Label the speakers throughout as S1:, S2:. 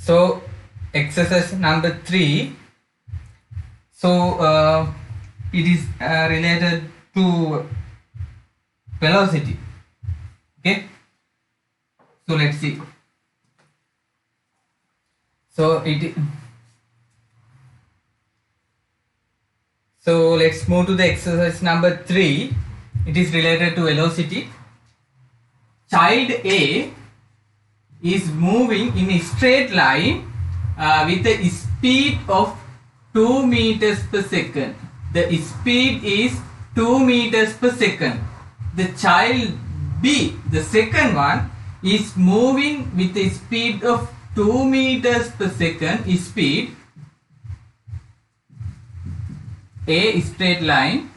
S1: So exercise number 3. So it is related to velocity. Okay. So let's see. So let's move to the exercise number 3. It is related to velocity. Child A is moving in a straight line with a speed of 2 meters per second. The speed is 2 meters per second. The child B, the second one, is moving with a speed of 2 meters per second speed. A straight line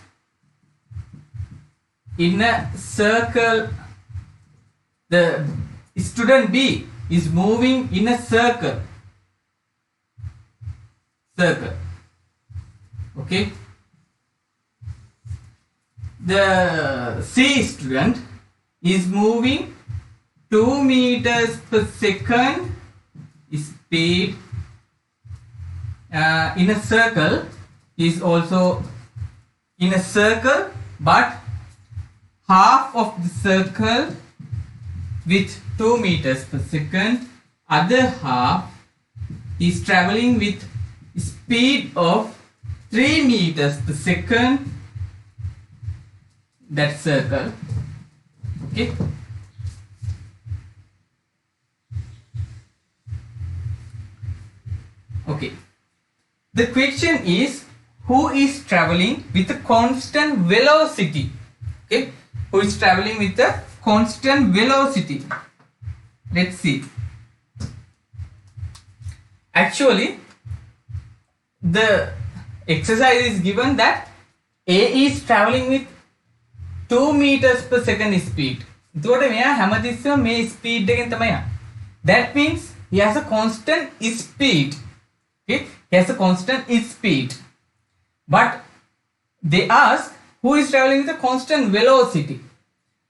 S1: in a circle. The student B is moving in a circle. Okay. The C student is moving 2 meters per second speed in a circle. Is also in a circle, but half of the circle with 2 meters per second, other half is traveling with speed of 3 meters per second, that circle. Okay. Okay. The question is, who is traveling with a constant velocity? Okay. Who is traveling with a constant velocity? Let's see. Actually, the exercise is given that A is traveling with 2 meters per second speed. That means he has a constant speed. Okay? He has a constant speed. But they ask who is traveling with a constant velocity.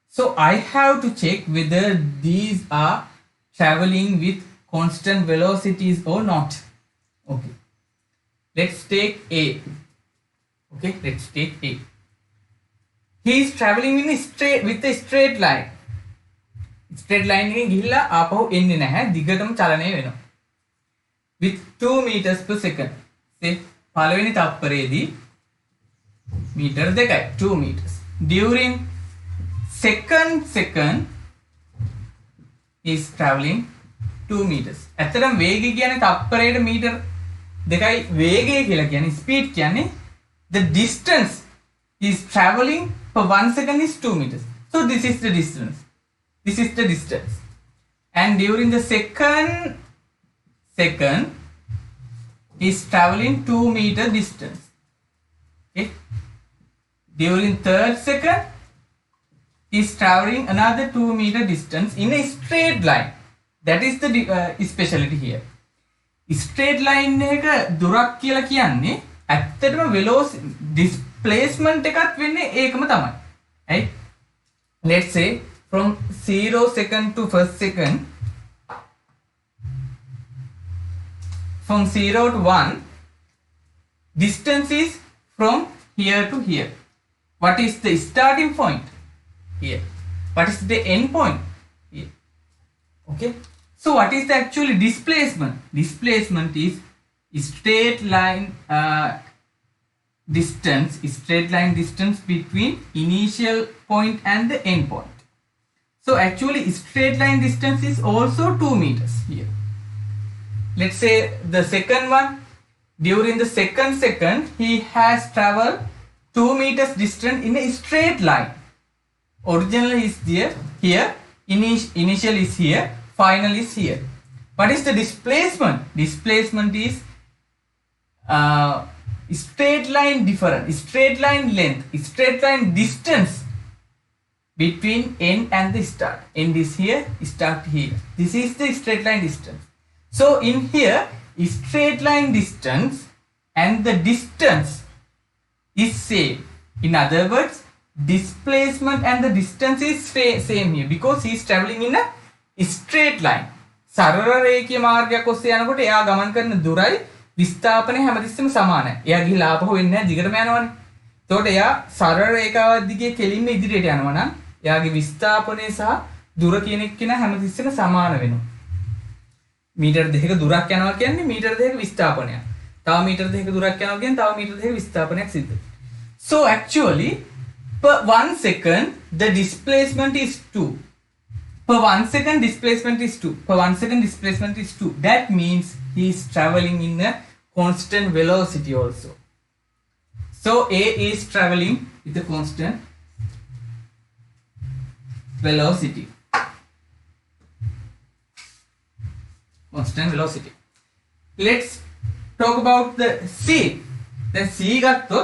S1: So I have to check whether these are traveling with constant velocities or not. Okay. Let's take A. Okay, let's take A. He is traveling in with a straight line. Straight line එකෙන් ගිහිල්ලා ආපහු එන්නේ නැහැ. දිගටම චලනය වෙනවා. With 2 meters per second. Say පළවෙනි තප්පරයේදී meter 2යි 2 meters. During second is traveling 2 meters. ඇත්තටම වේගය කියන්නේ තප්පරයට meter 2යි වේගය කියලා කියන්නේ speed කියන්නේ the distance is traveling per 1 second is 2 meters. So this is the distance. This is the distance. And during the second is traveling 2 meter distance. Okay. During third second is traveling another 2 meter distance in a straight line. That is the speciality here. Straight line එක දුරක් කියලා කියන්නේ ඇත්තටම velocity displacement එකත් වෙන්නේ ඒකම තමයි. Right? Let's say from 0 second to first second, from 0 to 1, distance is from here to here. What is the starting point? Here. What is the end point? Here. Okay. So what is the actually displacement? Displacement is straight line distance between initial point and the end point. So actually straight line distance is also 2 meters here. Let's say the second one, during the second he has traveled 2 meters distance in a straight line. Original is here, initial is here, final is here. What is the displacement? Displacement is straight line difference, straight line length, straight line distance between end and the start. End is here, start here. This is the straight line distance. So in here, straight line distance and the distance is same. In other words, displacement and the distance is same here because he is traveling in a straight line. සරල රේඛීය මාර්ගයක් ඔස්සේ යනකොට එයා ගමන් කරන දුරයි විස්ථාපනය හැමතිස්සෙම සමානයි. එයා ගිහිලා ආපහු වෙන්නේ නැහැ, දිගටම යනවනේ. එතකොට එයා සරල රේඛාව දිගේ කෙලින්ම ඉදිරියට යනවා නම් එයාගේ විස්ථාපනය සහ දුර කියන එක හැමතිස්සෙම සමාන වෙනවා. මීටර් 2ක දුරක් යනවා කියන්නේ මීටර් 2ක විස්ථාපනයක්. තව මීටර් 2ක දුරක් යනවා කියන්නේ තව මීටර් 2ක විස්ථාපනයක් සිද්ධ වෙනවා. So actually per 1 second the displacement is 2. Per 1 second displacement is 2. Per 1 second displacement is 2. That means he is traveling in a constant velocity also. So A is traveling with a constant velocity. Constant velocity. Let's talk about the C. The C gatto,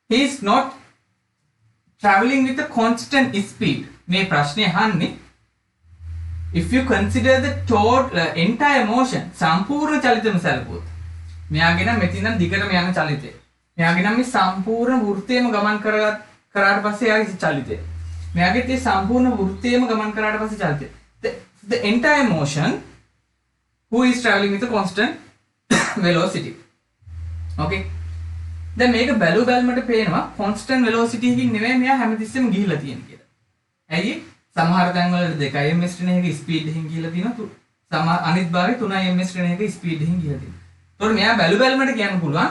S1: he is not traveling with a constant speed. මේ ප්‍රශ්නේ අහන්නේ if you consider the total entire motion සම්පූර්ණ චලිතම සැලකුවොත් මෙයාගේ නම් මෙතින් නම් දිගටම යන චලිතය මෙයාගේ නම් මේ සම්පූර්ණ වෘත්තයේම ගමන් කරාට පස්සේ එයාගේ චලිතය මෙයාගේ මේ සම්පූර්ණ වෘත්තයේම ගමන් කරාට පස්සේ චලිතය the entire motion who is traveling with a constant velocity. Okay, දැන් මේක බැලුවමට පේනවා constant velocity එකකින් නෙමෙයි මෙයා හැමතිස්සෙම ගිහිලා තියෙන කියලා. ඇයි? සමහර තැන් වල 2 ms ශ්‍රේණියක ස්පීඩ් එකකින් ගිහිලා තියෙනවා. සමහර අනිත් භාගයේ 3 ms ශ්‍රේණියක ස්පීඩ් එකකින් ගිහිලා තියෙනවා. ඒතකොට මෙයා බැලුවමට කියන්න පුළුවන්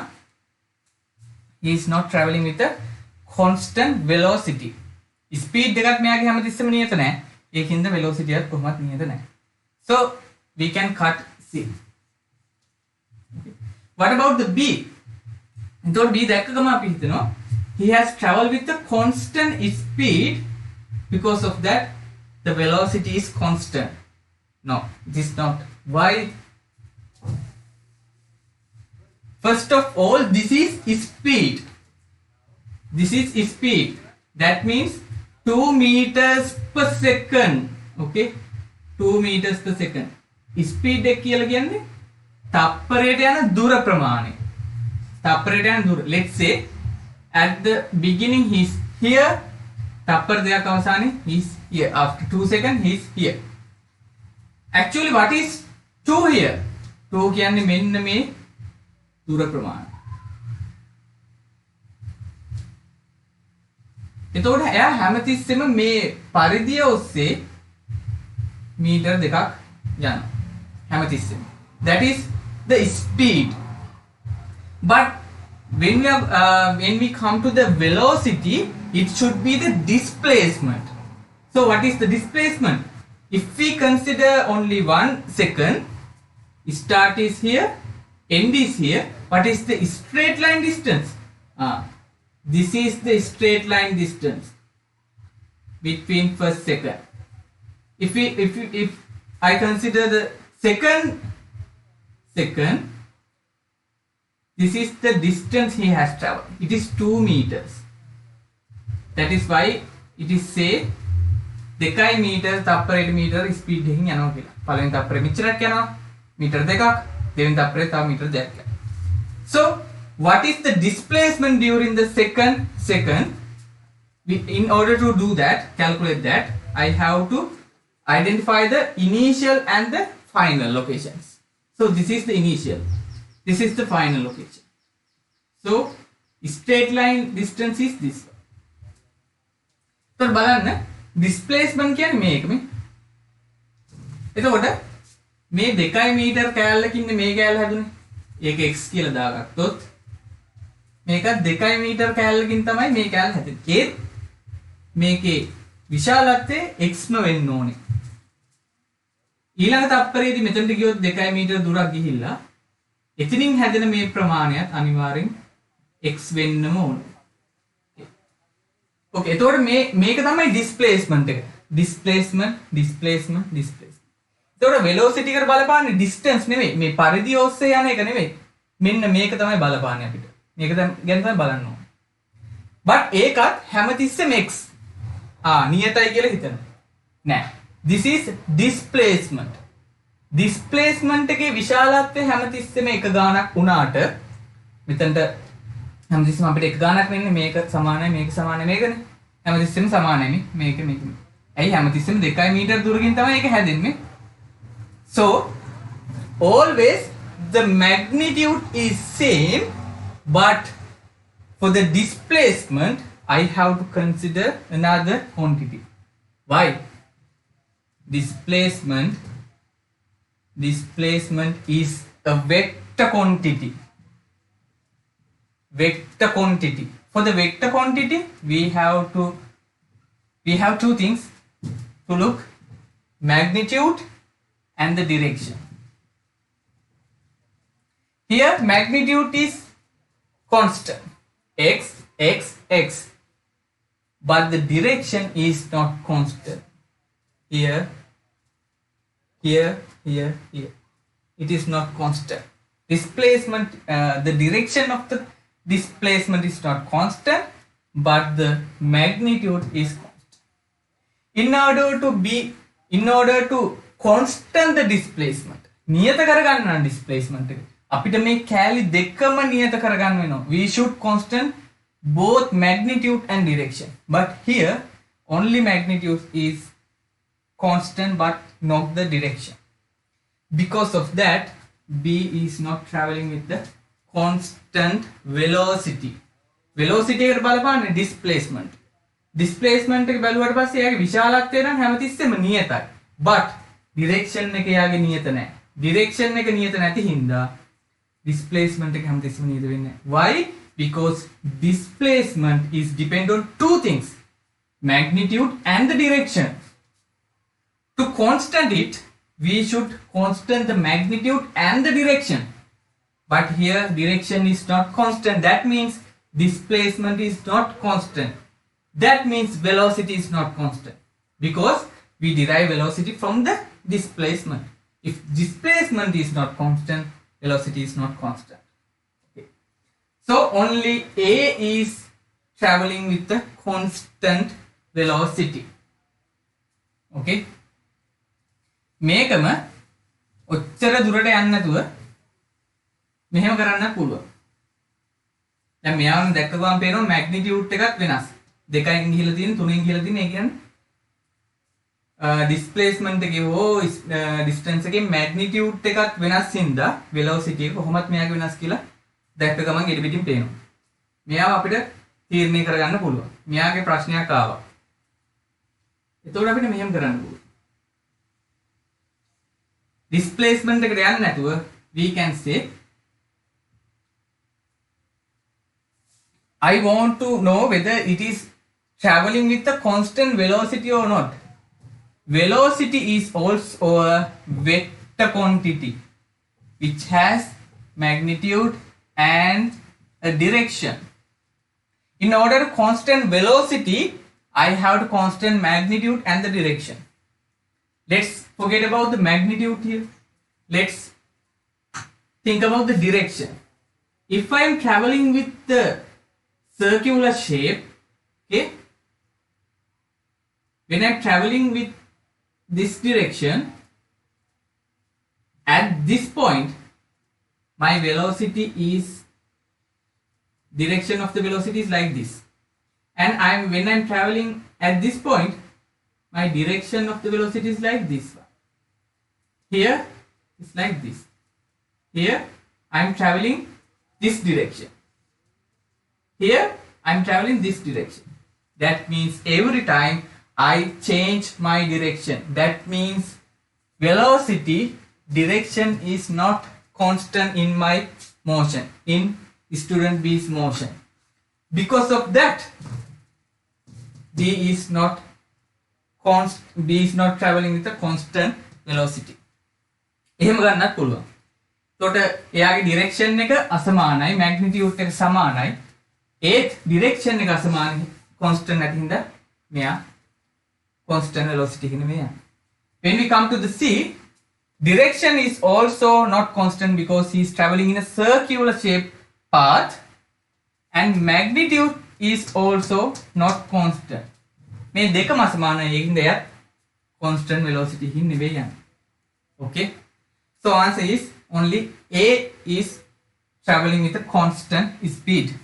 S1: he is not traveling with a constant velocity. Speed එකත් මෙයාගේ හැමතිස්සෙම නියත නැහැ. ඒකින්ද velocity එකත් කොහොමත් නියත නැහැ. So we can cut C. Okay. What about the B? එතකොට B දැක්කම අපි හිතනවා he has traveled with a constant speed. Because of that the velocity is constant. No, it is not. Why? First of all, this is speed. This is speed. That means 2 meters per second. Okay, 2 meters per second. Speed එක කියලා කියන්නේ තප්පරයට යන දුර ප්‍රමාණය. තප්පරයට යන දුර. Let's say at the beginning he is here. තප්පර දෙකක් අවසානයේ he is here. After 2 seconds he is here. Actually what is 2 here? 2 කියන්නේ මෙන්න මේ දුර ප්‍රමාණය. එතකොට එයා හැමතිස්සෙම මේ පරිධිය ඔස්සේ මීටර් දෙකක් යනවා. හැමතිස්සෙම. That is the speed. But when we come to the velocity, it should be the displacement. So what is the displacement? If we consider only 1 second, start is here, end is here. What is the straight line distance? This is the straight line distance between first second. If I consider the second, this is the distance he has traveled. It is 2 meters. That is why it is say 2 meter තප්පරයට meter speed එකකින් යනවා කියලා. පළවෙනි තප්පරෙ මෙච්චරක් යනවා. meter 2ක්. දෙවෙනි තප්පරේ තව meter 2ක් යනවා. So what is the displacement during the second? In order to do that, calculate that, I have to identify the initial and the final locations. So this is the initial. This is the final location. So straight line distance is this one. So බලන්න displacement කියන්නේ මේකනේ. එතකොට මේ 2 metre කෑල්ලකින් මේ කෑල්ල හැදුනේ. ඒක x කියලා දාගත්තොත් මේක 2 metre කෑල්ලකින් තමයි මේ කෑල්ල හැදෙන්නේ. ඒත් මේකේ විශාලත්වය xම වෙන්න ඕනේ. ඊළඟ තප්පරයේදී මෙතනට ගියොත් 2 මීටර් දුරක් ගිහිල්ලා එතනින් හැදෙන මේ ප්‍රමාණයත් අනිවාර්යෙන් x වෙන්නම ඕනේ. Okay, එතකොට මේක තමයි displacement එක. displacement. එතකොට velocity එකට බලපාන්නේ distance නෙවෙයි. මේ පරිධිය ඔස්සේ යන එක නෙවෙයි. මෙන්න මේක තමයි බලපාන්නේ අපිට. මේක ගැන තමයි බලන්න ඕනේ. but ඒකත් හැමතිස්සෙම x. නියතයි කියලා හිතන්න. නෑ. This is displacement. displacement එකේ විශාලත්වය හැමතිස්සෙම එක ගානක් වුණාට මෙතනට හැමතිස්සෙම අපිට එක ගානක් වෙන්නේ මේක සමානයි මේක සමානයි මේකනේ. හැමතිස්සෙම සමානයි මේක. ඇයි හැමතිස්සෙම 2 මීටර දුරකින් තමයි ඒක හැදෙන්නේ. So always the magnitude is same, but for the displacement I have to consider another quantity. Why? Displacement is a vector quantity. For the vector quantity we have two things to look: magnitude and the direction. Here magnitude is constant, x, but the direction is not constant. Here it is not constant. Displacement, the direction of the displacement is not constant, but the magnitude is constant. In order to constant the displacement, නියත කරගන්න නම් displacement එක අපිට මේ කැලි දෙකම නියත කරගන්න වෙනවා. We should constant both magnitude and direction, but here only magnitude is constant but not the direction. Because of that, B is not traveling with the constant velocity. Velocity එකට බලපාන්නේ displacement. Displacement එක බැලුවට පස්සේ එයාගේ විශාලත්වය නම් හැමතිස්සෙම නියතයි. But direction එක එයාගේ නියත නැහැ. Direction එක නියත නැති හින්දා displacement එක හැමතිස්සෙම නියත වෙන්නේ නැහැ. Why? Because displacement is depend on two things: magnitude and the direction. To constant it, we should constant the magnitude and the direction. But here direction is not constant. That means displacement is not constant. That means velocity is not constant, because we derive velocity from the displacement. If displacement is not constant, velocity is not constant. Okay. So only A is traveling with the constant velocity. Okay. මේකම ඔච්චර දුරට යන්න නැතුව මෙහෙම කරන්න පුළුවන්. දැන් මෙයාම දැක්ක ගමන් පේනවා මැග්නිටියුඩ් එකත් වෙනස්. 2න් ගිහලා තියෙන 3න් ගිහලා තියෙන. ඒ කියන්නේ displacement එකේ හෝ distance එකේ magnitude එකත් වෙනස් හින්දා velocity එක කොහොමත් මෙයාගේ වෙනස් කියලා දැක්ක ගමන් ඊට පිටින් පේනවා. මෙයාව අපිට තීරණය කරගන්න පුළුවන්. මෙයාගේ ප්‍රශ්නයක් ආවා. එතකොට අපිට මෙහෙම කරන්න පුළුවන්. Displacement එකට යන්න නැතුව we can say I want to know whether it is traveling with a constant velocity or not. Velocity is also a vector quantity which has magnitude and a direction. In order to constant velocity, I have to constant magnitude and the direction. Let's forget about the magnitude here. Let's think about the direction. If I am traveling with the circular shape, okay, when I am traveling with this direction, at this point my velocity is, direction of the velocity is like this, and when I am traveling at this point, my direction of the velocity is like this one. Here it's like this. Here I am traveling this direction. Here I am traveling this direction. That means every time I change my direction, that means velocity direction is not constant in my motion, in student B's motion. Because of that, B is not traveling with a constant velocity. එහෙම ගන්නත් පුළුවන්. එතකොට එයාගේ direction එක අසමානයි, magnitude එක සමානයි. ඒත් direction එක අසමානයි, constant නැති හින්දා මෙයා constant velocity කියන මෙයා. When we come to the C, direction is also not constant because he is traveling in a circular shaped path, and magnitude is also not constant. මේ දෙකම අසමානයි. ඒකින්ද එයා constant velocity හින් නෙවෙයි යන්නේ. Okay. So answer is only A is traveling with a constant speed.